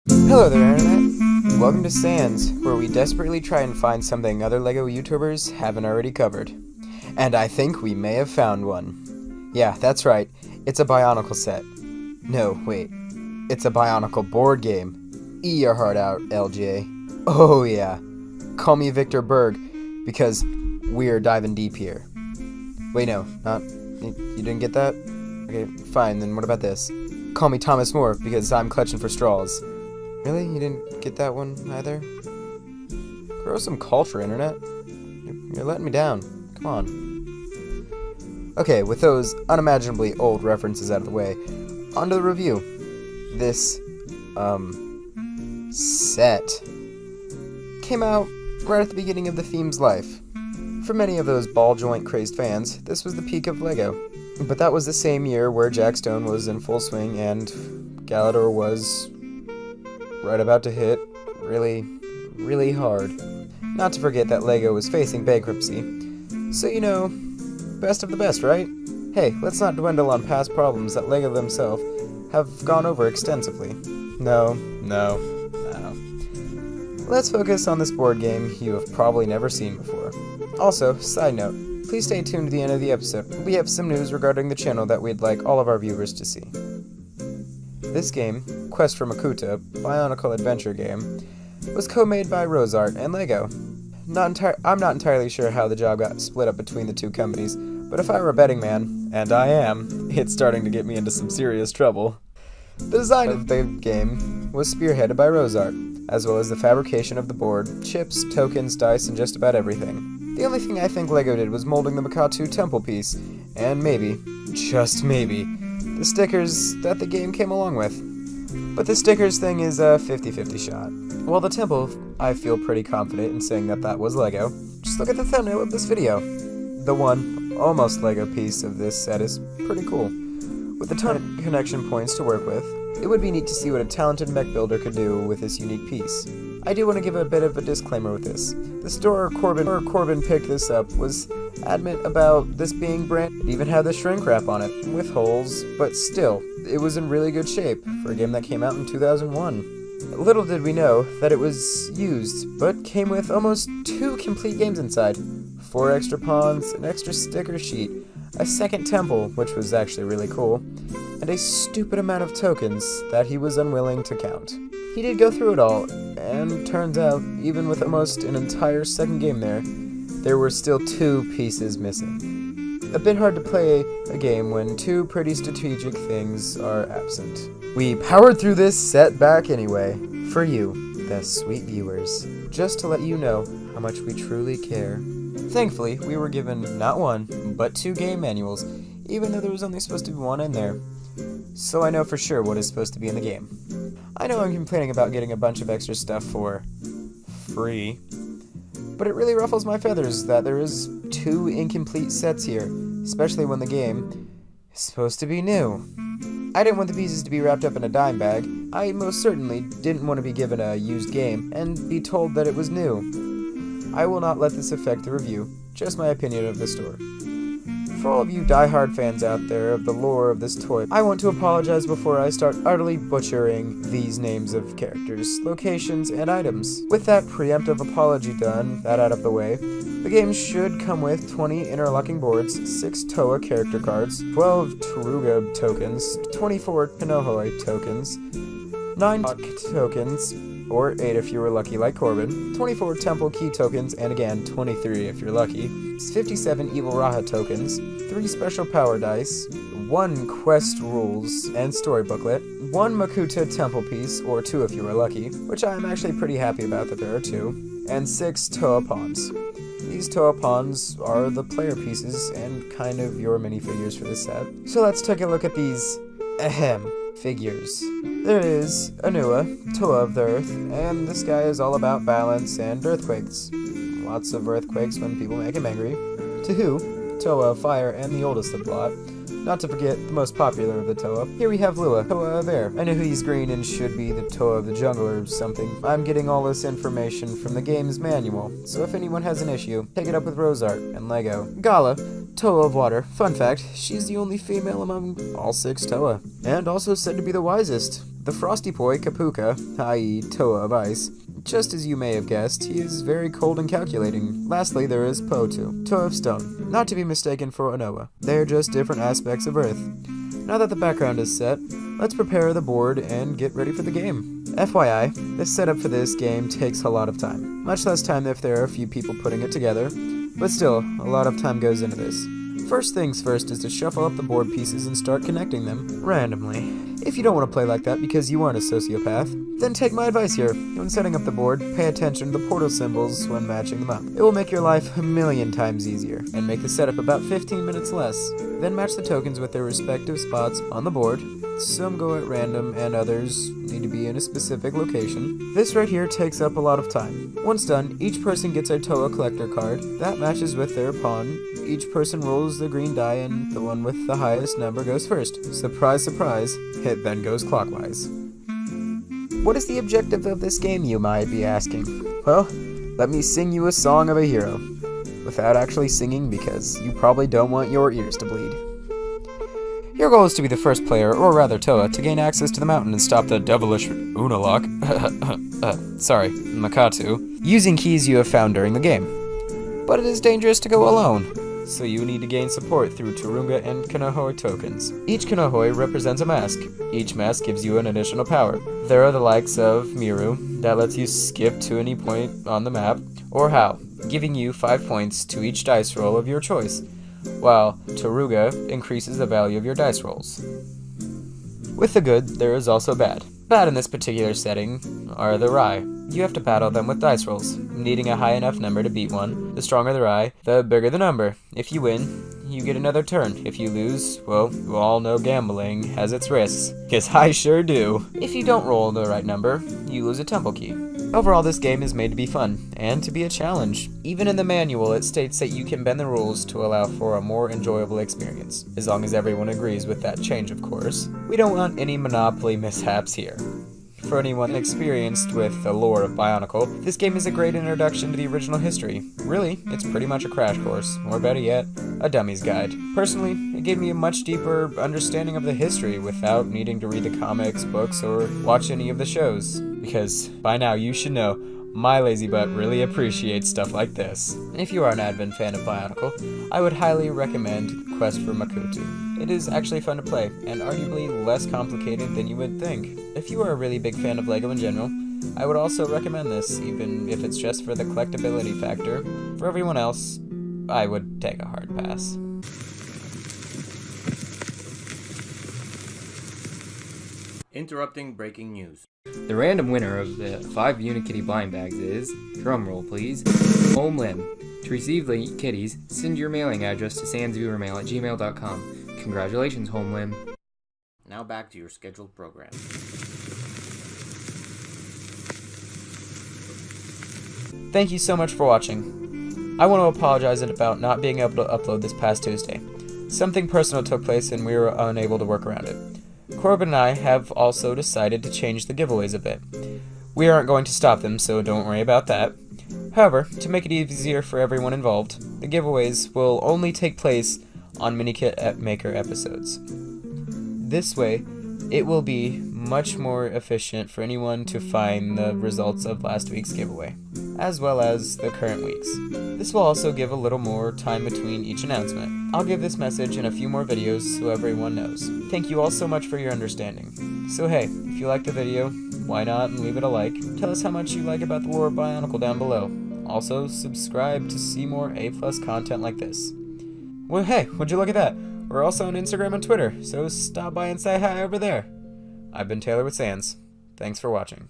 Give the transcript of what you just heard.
Hello there, Internet. Welcome to Sans, where we desperately try and find something other LEGO YouTubers haven't already covered. And I think we may have found one. Yeah, that's right. It's a Bionicle set. No, wait. It's a Bionicle board game. Eat your heart out, LJ. Oh yeah. Call me Victor Berg, because we're diving deep here. Wait, no, not... You didn't get that? Okay, fine, then what about this? Call me Thomas More, because I'm clutching for straws. Really? You didn't get that one either? Grow some culture, Internet. You're letting me down. Come on. Okay, with those unimaginably old references out of the way, on to the review. This, set came out right at the beginning of the theme's life. For many of those ball-joint crazed fans, this was the peak of LEGO. But that was the same year where Jack Stone was in full swing and Galador was right about to hit really, really hard. Not to forget that LEGO was facing bankruptcy. So, you know, best of the best, right? Hey, let's not dwindle on past problems that LEGO themselves have gone over extensively. No. Let's focus on this board game you have probably never seen before. Also, side note, please stay tuned to the end of the episode. We have some news regarding the channel that we'd like all of our viewers to see. This game, Quest for Makuta, Bionicle adventure game, was co-made by RoseArt and LEGO. I'm not entirely sure how the job got split up between the two companies, but if I were a betting man, and I am, it's starting to get me into some serious trouble. The design of the game was spearheaded by RoseArt, as well as the fabrication of the board, chips, tokens, dice, and just about everything. The only thing I think LEGO did was molding the Makuta temple piece, and maybe, just maybe, the stickers that the game came along with. But the stickers thing is a 50-50 shot. While the temple, I feel pretty confident in saying that that was LEGO. Just look at the thumbnail of this video. The one, almost LEGO piece of this set is pretty cool. With a ton of connection points to work with, it would be neat to see what a talented mech builder could do with this unique piece. I do want to give a bit of a disclaimer with this. The store Corbin picked this up was adamant about this being brand. It even had the shrink wrap on it, with holes, but still, it was in really good shape for a game that came out in 2001. Little did we know that it was used, but came with almost 2 complete games inside. 4 extra pawns, an extra sticker sheet, a second temple, which was actually really cool, and a stupid amount of tokens that he was unwilling to count. He did go through it all, and turns out, even with almost an entire second game there were still 2 pieces missing. A bit hard to play a game when 2 pretty strategic things are absent. We powered through this setback anyway, for you, the sweet viewers, just to let you know how much we truly care. Thankfully, we were given not 1, but 2 game manuals, even though there was only supposed to be 1 in there. So I know for sure what is supposed to be in the game. I know I'm complaining about getting a bunch of extra stuff for free, but it really ruffles my feathers that there is 2 incomplete sets here, especially when the game is supposed to be new. I didn't want the pieces to be wrapped up in a dime bag. I most certainly didn't want to be given a used game and be told that it was new. I will not let this affect the review, just my opinion of the store. For all of you die-hard fans out there of the lore of this toy, I want to apologize before I start utterly butchering these names of characters, locations, and items. With that preemptive apology done, that out of the way, the game should come with 20 interlocking boards, 6 Toa character cards, 12 Taruga tokens, 24 Pinohoi tokens, 9 tokens, or 8 if you were lucky like Corbin, 24 Temple Key tokens, and again, 23 if you're lucky, 57 Evil Raha tokens, 3 special power dice, 1 quest rules and story booklet, 1 Makuta temple piece, or 2 if you were lucky, which I'm actually pretty happy about that there are 2, and 6 Toa pawns. These Toa pawns are the player pieces and kind of your minifigures for this set. So let's take a look at these figures. There is Anua, Toa of the Earth, and this guy is all about balance and earthquakes. Lots of earthquakes when people make him angry. Tahu, Toa of Fire and the oldest of the lot. Not to forget the most popular of the Toa. Here we have Lua, Toa of Air. I know he's green and should be the Toa of the Jungle or something. I'm getting all this information from the game's manual, so if anyone has an issue, take it up with RoseArt and LEGO. Gala, Toa of Water. Fun fact, she's the only female among all 6 Toa, and also said to be the wisest. The Frosty Boy, Kapuka, i.e. Toa of Ice. Just as you may have guessed, he is very cold and calculating. Lastly, there is Potu, Toa of Stone, not to be mistaken for Anoa. They are just different aspects of Earth. Now that the background is set, let's prepare the board and get ready for the game. FYI, the setup for this game takes a lot of time. Much less time if there are a few people putting it together, but still, a lot of time goes into this. First things first is to shuffle up the board pieces and start connecting them randomly. If you don't want to play like that because you aren't a sociopath, then take my advice here. When setting up the board, pay attention to the portal symbols when matching them up. It will make your life a million times easier, and make the setup about 15 minutes less. Then match the tokens with their respective spots on the board. Some go at random, and others need to be in a specific location. This right here takes up a lot of time. Once done, each person gets a Toa collector card that matches with their pawn. Each person rolls the green die, and the one with the highest number goes first. Surprise, surprise, it then goes clockwise. What is the objective of this game, you might be asking? Well, let me sing you a song of a hero. Without actually singing, because you probably don't want your ears to bleed. Your goal is to be the first player, or rather Toa, to gain access to the mountain and stop the devilish Unalak, Makuta, using keys you have found during the game. But it is dangerous to go alone, so you need to gain support through Turunga and Kanohoi tokens. Each Kanohoi represents a mask. Each mask gives you an additional power. There are the likes of Miru, that lets you skip to any point on the map, or Hao, giving you 5 points to each dice roll of your choice, while Taruga increases the value of your dice rolls. With the good, there is also bad. Bad in this particular setting are the Rai. You have to battle them with dice rolls, needing a high enough number to beat one. The stronger the Rai, the bigger the number. If you win, you get another turn. If you lose, well, we all know gambling has its risks, because I sure do. If you don't roll the right number, you lose a temple key. Overall, this game is made to be fun, and to be a challenge. Even in the manual, it states that you can bend the rules to allow for a more enjoyable experience, as long as everyone agrees with that change, of course. We don't want any Monopoly mishaps here. For anyone experienced with the lore of Bionicle, this game is a great introduction to the original history. Really, it's pretty much a crash course, or better yet, a dummy's guide. Personally, it gave me a much deeper understanding of the history without needing to read the comics, books, or watch any of the shows. Because, by now you should know, my lazy butt really appreciates stuff like this. And if you are an avid fan of Bionicle, I would highly recommend Quest for Makuta. It is actually fun to play, and arguably less complicated than you would think. If you are a really big fan of LEGO in general, I would also recommend this, even if it's just for the collectability factor. For everyone else, I would take a hard pass. Interrupting breaking news. The random winner of the 5 Unikitty blind bags is, drumroll please, Home Lim. To receive the kitties, send your mailing address to sansviewermail@gmail.com. Congratulations, Home Lim. Now back to your scheduled program. Thank you so much for watching. I want to apologize about not being able to upload this past Tuesday. Something personal took place and we were unable to work around it. Corbin and I have also decided to change the giveaways a bit. We aren't going to stop them, so don't worry about that. However, to make it easier for everyone involved, the giveaways will only take place on Minikit Maker episodes. This way, it will be much more efficient for anyone to find the results of last week's giveaway, as well as the current week's. This will also give a little more time between each announcement. I'll give this message in a few more videos so everyone knows. Thank you all so much for your understanding. So hey, if you liked the video, why not leave it a like? Tell us how much you like about the lore of Bionicle down below. Also, subscribe to see more A+ content like this. Well hey, would you look at that? We're also on Instagram and Twitter, so stop by and say hi over there. I've been Taylor with Sans. Thanks for watching.